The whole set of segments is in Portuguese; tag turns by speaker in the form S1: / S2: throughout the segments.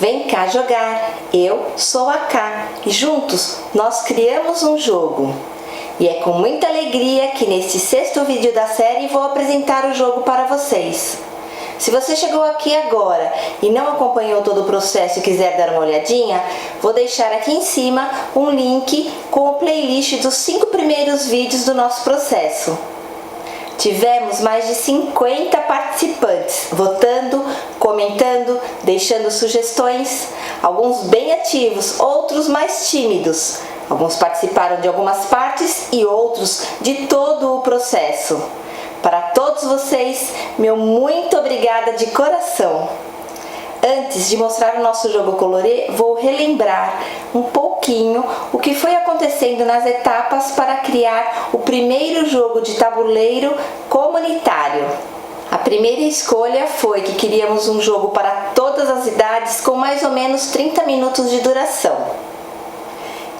S1: vem cá jogar, eu sou a Ká e juntos nós criamos um jogo. E é com muita alegria que neste 6º vídeo da série vou apresentar o jogo para vocês. Se você chegou aqui agora e não acompanhou todo o processo e quiser dar uma olhadinha, vou deixar aqui em cima um link com o playlist dos 5 primeiros vídeos do nosso processo. Tivemos mais de 50 participantes, votando, comentando, deixando sugestões, alguns bem ativos, outros mais tímidos. Alguns participaram de algumas partes e outros de todo o processo. Para todos vocês, meu muito obrigada de coração! Antes de mostrar o nosso jogo colorê, vou relembrar um pouquinho o que foi acontecendo nas etapas para criar o primeiro jogo de tabuleiro comunitário. A primeira escolha foi que queríamos um jogo para todas as idades com mais ou menos 30 minutos de duração.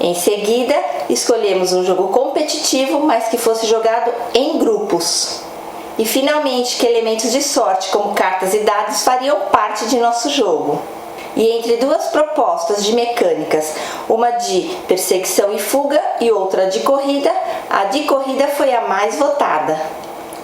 S1: Em seguida, escolhemos um jogo competitivo, mas que fosse jogado em grupos. E finalmente que elementos de sorte como cartas e dados fariam parte de nosso jogo. E entre duas propostas de mecânicas, uma de perseguição e fuga e outra de corrida, a de corrida foi a mais votada.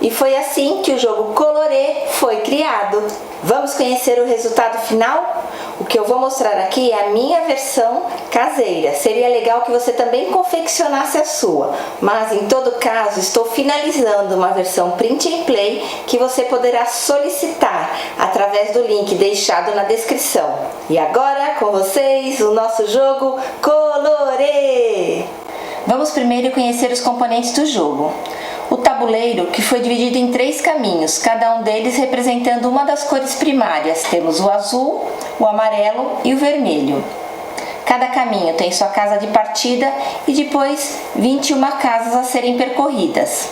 S1: E foi assim que o jogo colorê foi criado. Vamos conhecer o resultado final? O que eu vou mostrar aqui é a minha versão caseira. Seria legal que você também confeccionasse a sua, mas em todo caso estou finalizando uma versão print and play que você poderá solicitar através do link deixado na descrição. E agora com vocês o nosso jogo colorê! Vamos primeiro conhecer os componentes do jogo. O tabuleiro, que foi dividido em 3 caminhos, cada um deles representando uma das cores primárias. Temos o azul, o amarelo e o vermelho. Cada caminho tem sua casa de partida e depois 21 casas a serem percorridas.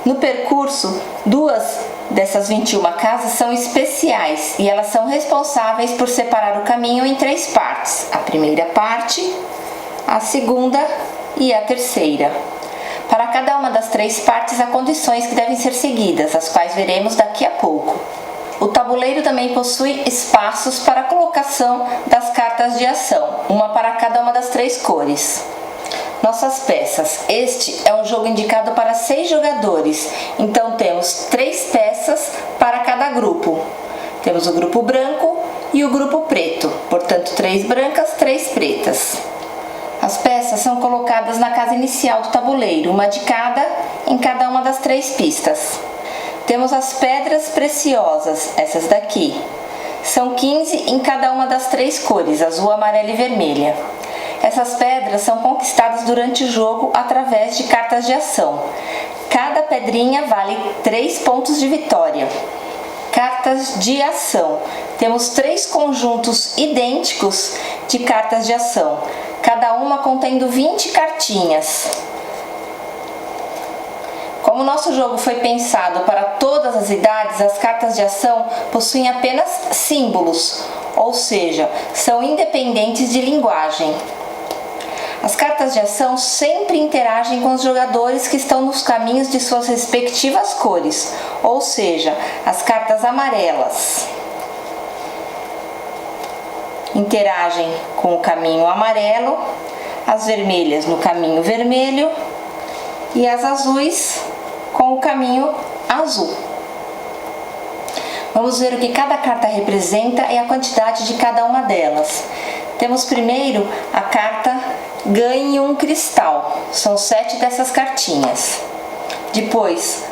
S1: No percurso, 2 dessas 21 casas são especiais e elas são responsáveis por separar o caminho em 3 partes. A primeira parte, a segunda e a terceira. Para cada uma das 3 partes há condições que devem ser seguidas, as quais veremos daqui a pouco. O tabuleiro também possui espaços para a colocação das cartas de ação, uma para cada uma das 3 cores. Nossas peças. Este é um jogo indicado para 6 jogadores, então temos 3 peças para cada grupo. Temos o grupo branco e o grupo preto, portanto 3 brancas, 3 pretas. As peças são colocadas na casa inicial do tabuleiro, uma de cada em cada uma das 3 pistas. Temos as pedras preciosas, essas daqui. São 15 em cada uma das 3 cores, azul, amarela e vermelha. Essas pedras são conquistadas durante o jogo através de cartas de ação. Cada pedrinha vale 3 pontos de vitória. Cartas de ação. Temos 3 conjuntos idênticos de cartas de ação, cada uma contendo 20 cartinhas. Como o nosso jogo foi pensado para todas as idades, as cartas de ação possuem apenas símbolos, ou seja, são independentes de linguagem. As cartas de ação sempre interagem com os jogadores que estão nos caminhos de suas respectivas cores, ou seja, as cartas amarelas interagem com o caminho amarelo, as vermelhas no caminho vermelho e as azuis com o caminho azul. Vamos ver o que cada carta representa e a quantidade de cada uma delas. Temos primeiro a carta Ganhe um cristal, são 7 dessas cartinhas. Depois,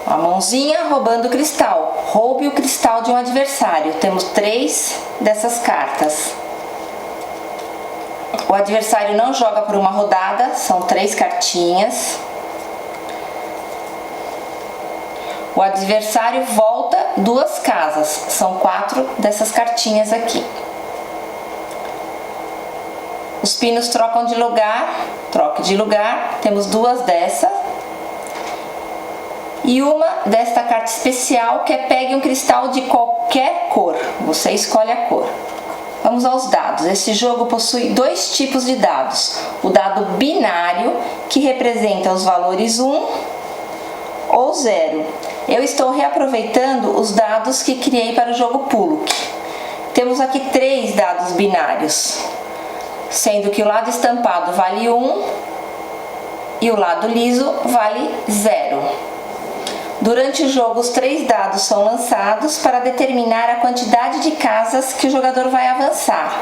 S1: a mãozinha roubando o cristal, roube o cristal de um adversário, temos 3 dessas cartas. O adversário não joga por uma rodada, são 3 cartinhas. O adversário volta 2 casas, são 4 dessas cartinhas aqui. Os pinos trocam de lugar, troque de lugar, temos 2 dessas. E uma desta carta especial que é pegue um cristal de qualquer cor, você escolhe a cor. Vamos aos dados. Este jogo possui 2 tipos de dados. O dado binário, que representa os valores 1 ou 0. Eu estou reaproveitando os dados que criei para o jogo Puluk. Temos aqui 3 dados binários, sendo que o lado estampado vale 1 e o lado liso vale 0. Durante o jogo, os 3 dados são lançados para determinar a quantidade de casas que o jogador vai avançar.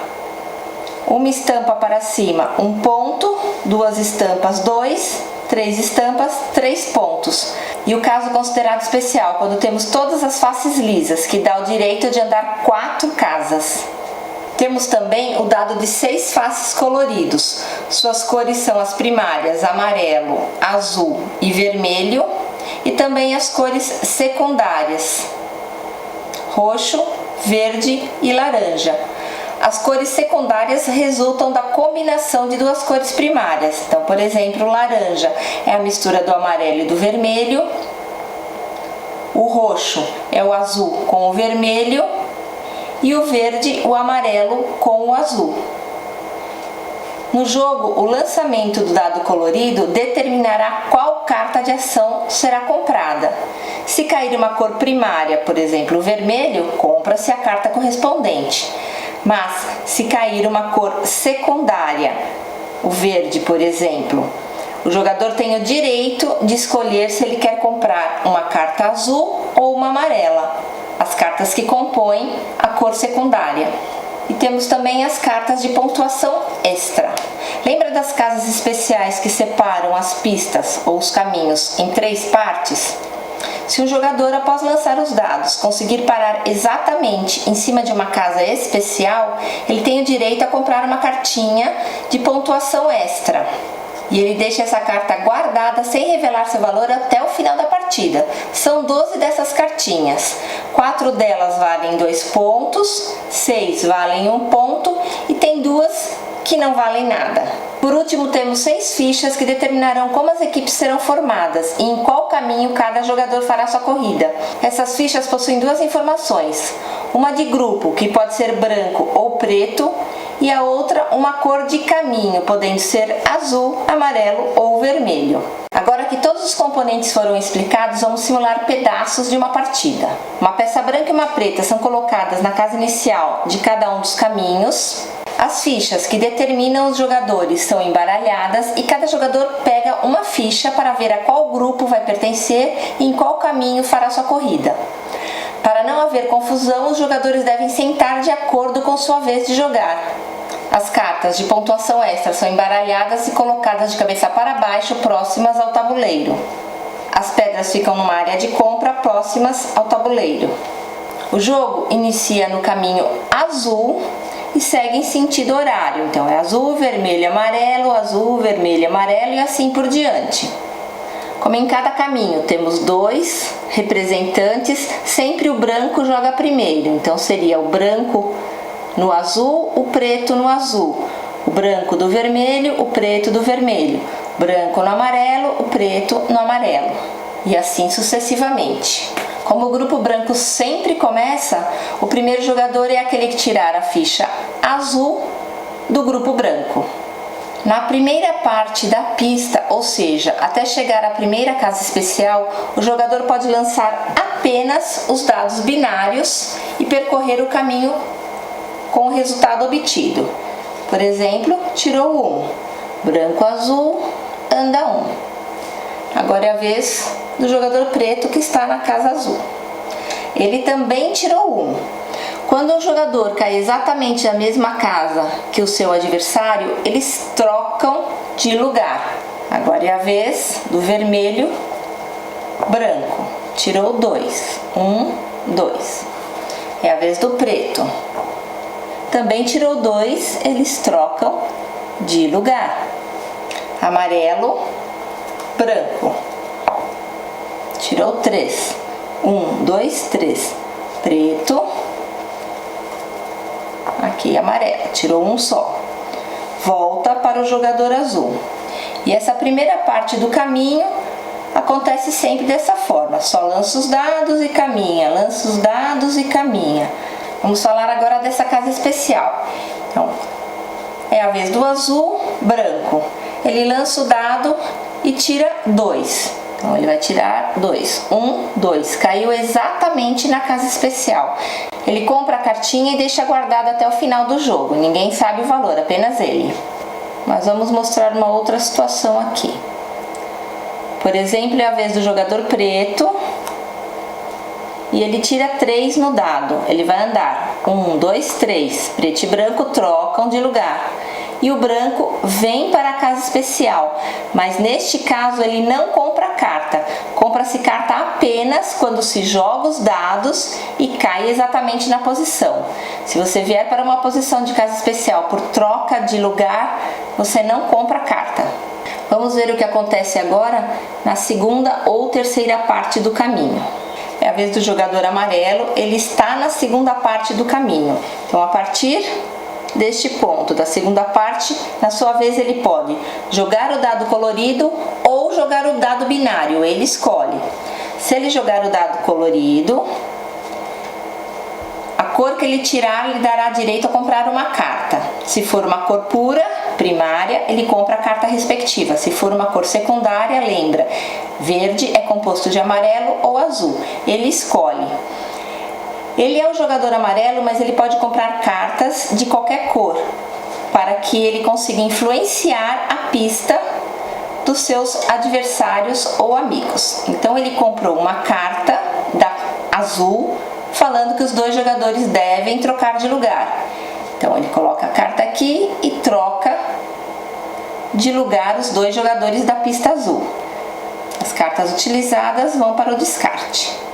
S1: Uma estampa para cima, 1 ponto, 2 estampas, 2, 3 estampas, 3 pontos. E o caso considerado especial, quando temos todas as faces lisas, que dá o direito de andar 4 casas. Temos também o dado de 6 faces coloridos. Suas cores são as primárias, amarelo, azul e vermelho, e também as cores secundárias, roxo, verde e laranja. As cores secundárias resultam da combinação de 2 cores primárias. Então, por exemplo, o laranja é a mistura do amarelo e do vermelho, o roxo é o azul com o vermelho e o verde o amarelo com o azul. No jogo, o lançamento do dado colorido determinará qual carta de ação será comprada. Se cair uma cor primária, por exemplo, o vermelho, compra-se a carta correspondente. Mas, se cair uma cor secundária, o verde, por exemplo, o jogador tem o direito de escolher se ele quer comprar uma carta azul ou uma amarela, as cartas que compõem a cor secundária. E temos também as cartas de pontuação extra. Lembra das casas especiais que separam as pistas ou os caminhos em 3 partes? Se um jogador, após lançar os dados, conseguir parar exatamente em cima de uma casa especial, ele tem o direito a comprar uma cartinha de pontuação extra. E ele deixa essa carta guardada sem revelar seu valor até o final da partida. São 12 dessas cartinhas. 4 delas valem 2 pontos, 6 valem 1 ponto e tem 2 que não valem nada. Por último, temos 6 fichas que determinarão como as equipes serão formadas e em qual caminho cada jogador fará sua corrida. Essas fichas possuem 2 informações. Uma de grupo, que pode ser branco ou preto, e a outra uma cor de caminho, podendo ser azul, amarelo ou vermelho. Agora que todos os componentes foram explicados, vamos simular pedaços de uma partida. Uma peça branca e uma preta são colocadas na casa inicial de cada um dos caminhos. As fichas que determinam os jogadores são embaralhadas e cada jogador pega uma ficha para ver a qual grupo vai pertencer e em qual caminho fará sua corrida. Para não haver confusão, os jogadores devem sentar de acordo com sua vez de jogar. As cartas de pontuação extra são embaralhadas e colocadas de cabeça para baixo, próximas ao tabuleiro. As pedras ficam numa área de compra próximas ao tabuleiro. O jogo inicia no caminho azul e segue em sentido horário. Então é azul, vermelho, amarelo e assim por diante. Como em cada caminho temos 2 representantes, sempre o branco joga primeiro. Então seria o branco no azul, o preto no azul, o branco do vermelho, o preto do vermelho, branco no amarelo, o preto no amarelo, e assim sucessivamente. Como o grupo branco sempre começa, o primeiro jogador é aquele que tirar a ficha azul do grupo branco. Na primeira parte da pista, ou seja, até chegar à primeira casa especial, o jogador pode lançar apenas os dados binários e percorrer o caminho com o resultado obtido. Por exemplo, tirou 1, branco azul, anda 1. Agora é a vez do jogador preto que está na casa azul. Ele também tirou 1. Quando um jogador cai exatamente na mesma casa que o seu adversário, eles trocam de lugar. Agora é a vez do vermelho, branco, tirou 2, 1, 2. É a vez do preto. Também tirou 2, eles trocam de lugar. Amarelo, branco, tirou 3, 1, 2, 3. Preto, aqui amarelo, tirou 1 só. Volta para o jogador azul. E essa primeira parte do caminho acontece sempre dessa forma: só lança os dados e caminha, lança os dados e caminha. Vamos falar agora dessa casa especial. Então, é a vez do azul, branco. Ele lança o dado e tira 2. Então ele vai tirar 2. 1, 2. Caiu exatamente na casa especial. Ele compra a cartinha e deixa guardada até o final do jogo. Ninguém sabe o valor, apenas ele. Mas vamos mostrar uma outra situação aqui. Por exemplo, é a vez do jogador preto e ele tira 3 no dado. Ele vai andar 1, 2, 3. Preto e branco trocam de lugar. E o branco vem para a casa especial, mas neste caso ele não compra carta. Compra-se carta apenas quando se joga os dados e cai exatamente na posição. Se você vier para uma posição de casa especial por troca de lugar, você não compra carta. Vamos ver o que acontece agora na segunda ou terceira parte do caminho. É a vez do jogador amarelo, ele está na segunda parte do caminho. Então, a partir deste ponto, da segunda parte, na sua vez ele pode jogar o dado colorido ou jogar o dado binário, ele escolhe. Se ele jogar o dado colorido, a cor que ele tirar lhe dará direito a comprar uma carta. Se for uma cor pura, primária, ele compra a carta respectiva. Se for uma cor secundária, lembra, verde é composto de amarelo ou azul, ele escolhe. Ele é o jogador amarelo, mas ele pode comprar cartas de qualquer cor, para que ele consiga influenciar a pista dos seus adversários ou amigos. Então ele comprou uma carta da azul, falando que os dois jogadores devem trocar de lugar. Então ele coloca a carta aqui e troca de lugar os dois jogadores da pista azul. As cartas utilizadas vão para o descarte.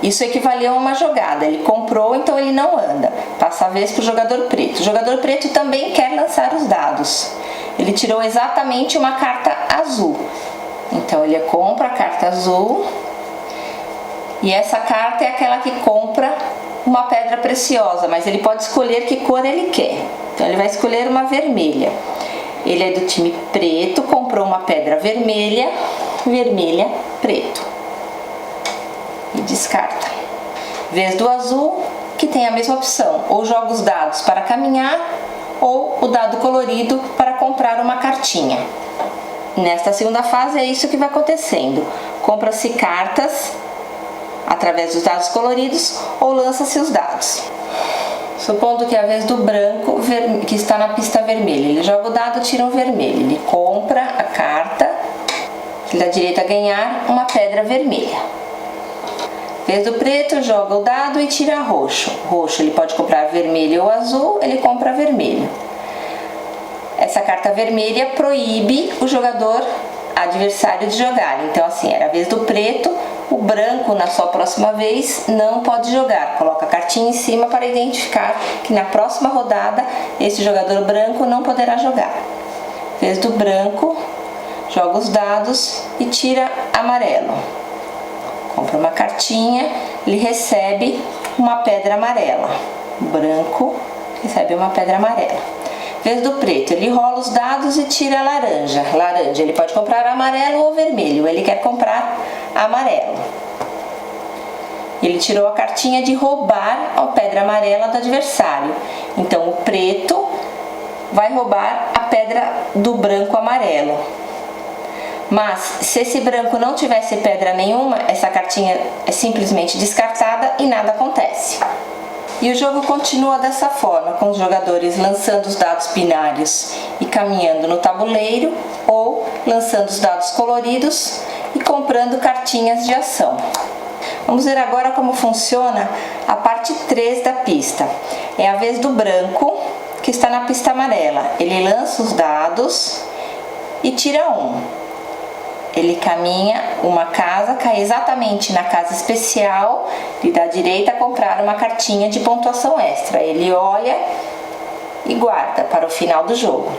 S1: Isso equivaleu a uma jogada. Ele comprou, então ele não anda. Passa a vez para o jogador preto. O jogador preto também quer lançar os dados. Ele tirou exatamente uma carta azul. Então ele compra a carta azul. E essa carta é aquela que compra uma pedra preciosa, mas ele pode escolher que cor ele quer. Então ele vai escolher uma vermelha. Ele é do time preto, comprou uma pedra vermelha, vermelha, preto. E descarta. Vez do azul, que tem a mesma opção, ou joga os dados para caminhar, ou o dado colorido para comprar uma cartinha. Nesta segunda fase é isso que vai acontecendo. Compra-se cartas através dos dados coloridos ou lança-se os dados. Supondo que é a vez do branco, que está na pista vermelha, ele joga o dado, tira um vermelho, ele compra a carta, ele dá direito a ganhar uma pedra vermelha. Vez do preto, joga o dado e tira roxo. Roxo ele pode comprar vermelho ou azul, ele compra vermelho. Essa carta vermelha proíbe o jogador adversário de jogar. Então assim, era a vez do preto, o branco na sua próxima vez não pode jogar. Coloca a cartinha em cima para identificar que na próxima rodada esse jogador branco não poderá jogar. Vez do branco, joga os dados e tira amarelo. Compra uma cartinha, ele recebe uma pedra amarela. O branco recebe uma pedra amarela. Vez do preto, ele rola os dados e tira laranja. Laranja, ele pode comprar amarelo ou vermelho. Ele quer comprar amarelo. Ele tirou a cartinha de roubar a pedra amarela do adversário. Então, o preto vai roubar a pedra do branco amarelo. Mas, se esse branco não tivesse pedra nenhuma, essa cartinha é simplesmente descartada e nada acontece. E o jogo continua dessa forma, com os jogadores lançando os dados binários e caminhando no tabuleiro, ou lançando os dados coloridos e comprando cartinhas de ação. Vamos ver agora como funciona a parte 3 da pista. É a vez do branco, que está na pista amarela. Ele lança os dados e tira um. Ele caminha uma casa, cai exatamente na casa especial, lhe dá direito a comprar uma cartinha de pontuação extra. Ele olha e guarda para o final do jogo.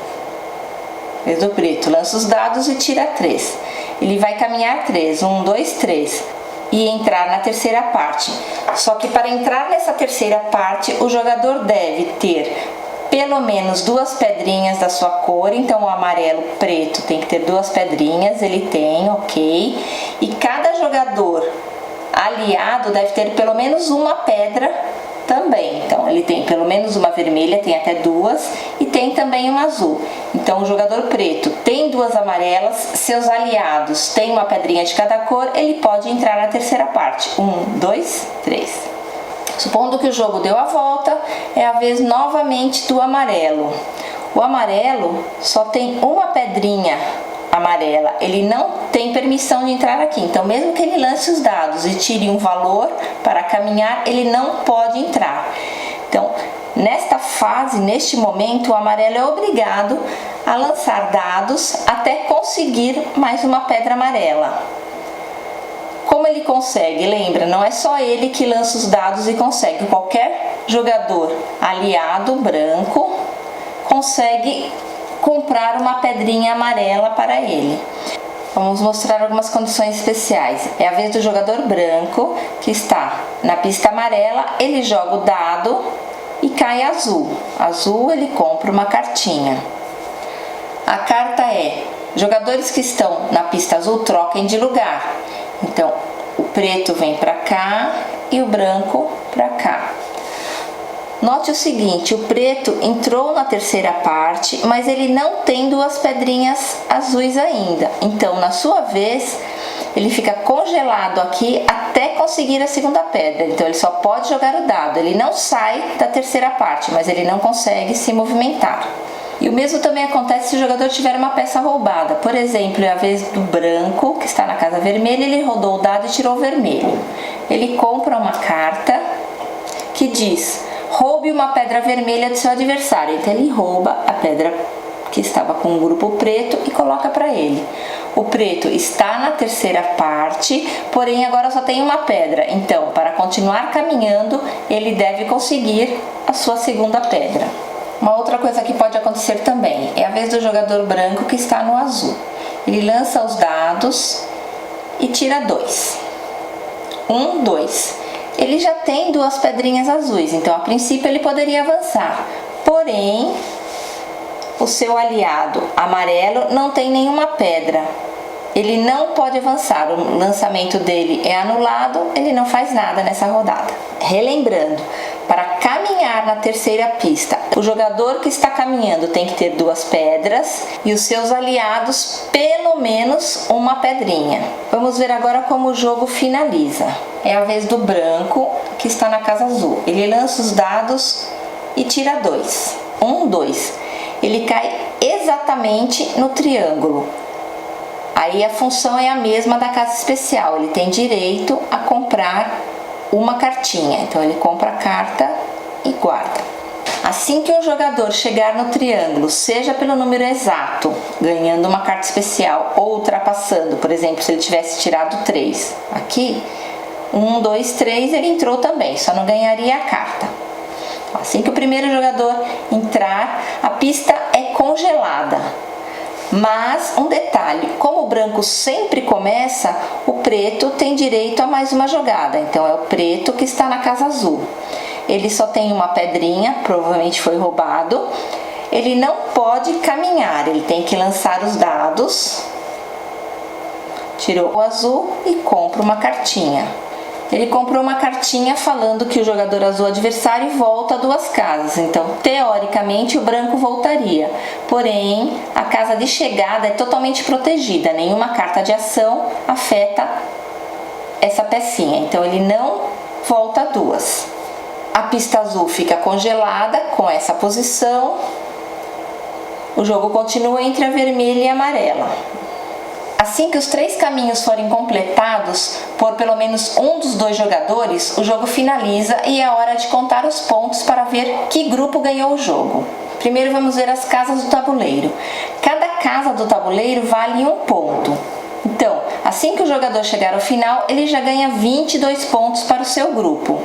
S1: Vez do preto, lança os dados e tira 3. Ele vai caminhar 3, 1, 2, 3, e entrar na terceira parte. Só que para entrar nessa terceira parte, o jogador deve ter pelo menos 2 pedrinhas da sua cor. Então o amarelo preto tem que ter 2 pedrinhas, ele tem, ok. E cada jogador aliado deve ter pelo menos uma pedra também. Então ele tem pelo menos uma vermelha, tem até 2, e tem também uma azul. Então o jogador preto tem 2 amarelas, seus aliados têm uma pedrinha de cada cor, ele pode entrar na terceira parte. 1, 2, 3. Supondo que o jogo deu a volta, é a vez novamente do amarelo. O amarelo só tem uma pedrinha amarela, ele não tem permissão de entrar aqui. Então, mesmo que ele lance os dados e tire um valor para caminhar, ele não pode entrar. Então, nesta fase, neste momento, o amarelo é obrigado a lançar dados até conseguir mais uma pedra amarela. Como ele consegue? Lembra, não é só ele que lança os dados e consegue. Qualquer jogador aliado branco consegue comprar uma pedrinha amarela para ele. Vamos mostrar algumas condições especiais. É a vez do jogador branco que está na pista amarela, ele joga o dado e cai azul. Azul, ele compra uma cartinha. A carta é: jogadores que estão na pista azul troquem de lugar. Então, o preto vem para cá e o branco para cá. Note o seguinte, o preto entrou na terceira parte, mas ele não tem duas pedrinhas azuis ainda. Então, na sua vez, ele fica congelado aqui até conseguir a segunda pedra. Então, ele só pode jogar o dado. Ele não sai da terceira parte, mas ele não consegue se movimentar. E o mesmo também acontece se o jogador tiver uma peça roubada. Por exemplo, é a vez do branco, que está na casa vermelha, ele rodou o dado e tirou o vermelho. Ele compra uma carta que diz: roube uma pedra vermelha do seu adversário. Então ele rouba a pedra que estava com o grupo preto e coloca para ele. O preto está na terceira parte, porém agora só tem uma pedra. Então, para continuar caminhando, ele deve conseguir a sua segunda pedra. Uma outra coisa que pode acontecer também é a vez do jogador branco que está no azul. Ele lança os dados e tira 2. 1, 2. Ele já tem duas pedrinhas azuis, então a princípio ele poderia avançar. Porém, o seu aliado amarelo não tem nenhuma pedra. Ele não pode avançar, o lançamento dele é anulado, ele não faz nada nessa rodada. Relembrando, para caminhar na terceira pista, o jogador que está caminhando tem que ter duas pedras e os seus aliados pelo menos uma pedrinha. Vamos ver agora como o jogo finaliza. É a vez do branco que está na casa azul. Ele lança os dados e tira 2. 1, 2. Ele cai exatamente no triângulo. Aí a função é a mesma da casa especial. Ele tem direito a comprar uma cartinha. Então ele compra a carta e guarda. Assim que um jogador chegar no triângulo, seja pelo número exato, ganhando uma carta especial, ou ultrapassando, por exemplo, se ele tivesse tirado 3 aqui, 1, 2, 3, ele entrou também, só não ganharia a carta. Assim que o primeiro jogador entrar, a pista é congelada. Mas um detalhe, como o branco sempre começa, o preto tem direito a mais uma jogada. Então é o preto que está na casa azul. Ele só tem uma pedrinha, provavelmente foi roubado. Ele não pode caminhar, ele tem que lançar os dados. Tirou o azul e compra uma cartinha. Ele comprou uma cartinha falando que o jogador azul adversário volta 2 casas. Então, teoricamente, o branco voltaria. Porém, a casa de chegada é totalmente protegida. Nenhuma carta de ação afeta essa pecinha. Então, ele não volta 2. A pista azul fica congelada com essa posição. O jogo continua entre a vermelha e a amarela. Assim que os 3 caminhos forem completados por pelo menos um dos 2 jogadores, o jogo finaliza e é hora de contar os pontos para ver que grupo ganhou o jogo. Primeiro vamos ver as casas do tabuleiro. Cada casa do tabuleiro vale 1 ponto. Então, assim que o jogador chegar ao final, ele já ganha 22 pontos para o seu grupo.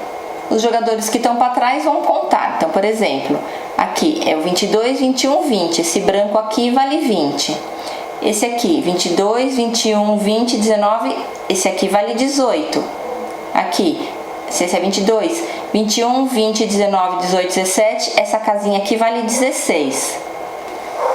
S1: Os jogadores que estão para trás vão contar. Então, por exemplo, aqui é o 22, 21, 20. Esse branco aqui vale 20. Esse aqui, 22, 21, 20, 19, esse aqui vale 18. Aqui, se esse é 22, 21, 20, 19, 18, 17, essa casinha aqui vale 16.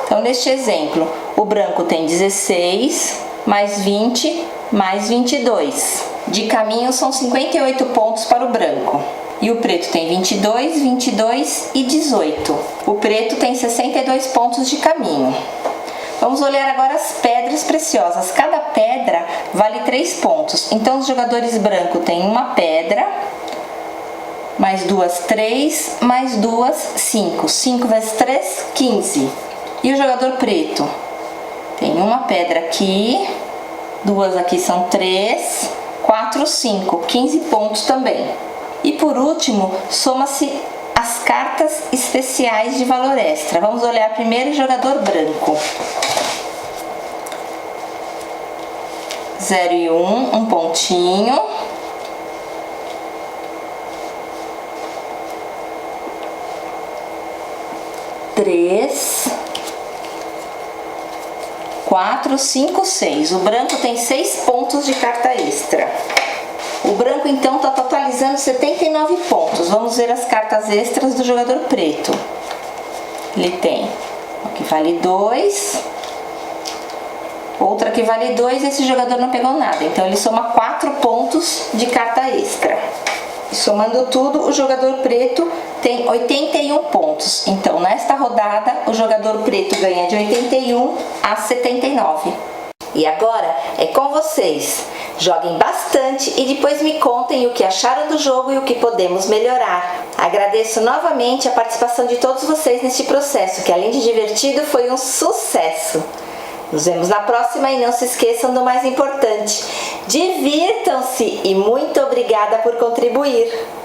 S1: Então, neste exemplo, o branco tem 16, mais 20, mais 22. De caminho, são 58 pontos para o branco. E o preto tem 22, 22 e 18. O preto tem 62 pontos de caminho. Vamos olhar agora as pedras preciosas. Cada pedra vale 3 pontos. Então, os jogadores brancos têm uma pedra, mais 2, 3, mais 2, 5. 5 vezes 3, 15. E o jogador preto? Tem uma pedra aqui, duas aqui são 3, 4, 5. 15 pontos também. E por último, soma-se as cartas especiais de valor extra. Vamos olhar primeiro o jogador branco. 0 e 1, um pontinho. 3, 4, 5, 6. O branco tem 6 pontos de carta extra. O branco então está totalizando 79 pontos. Vamos ver as cartas extras do jogador preto. Ele tem uma que vale 2, outra que vale 2, esse jogador não pegou nada. Então ele soma 4 pontos de carta extra. E somando tudo, o jogador preto tem 81 pontos. Então nesta rodada, o jogador preto ganha de 81 a 79. E agora é com vocês. Joguem bastante e depois me contem o que acharam do jogo e o que podemos melhorar. Agradeço novamente a participação de todos vocês neste processo, que além de divertido, foi um sucesso. Nos vemos na próxima e não se esqueçam do mais importante. Divirtam-se e muito obrigada por contribuir!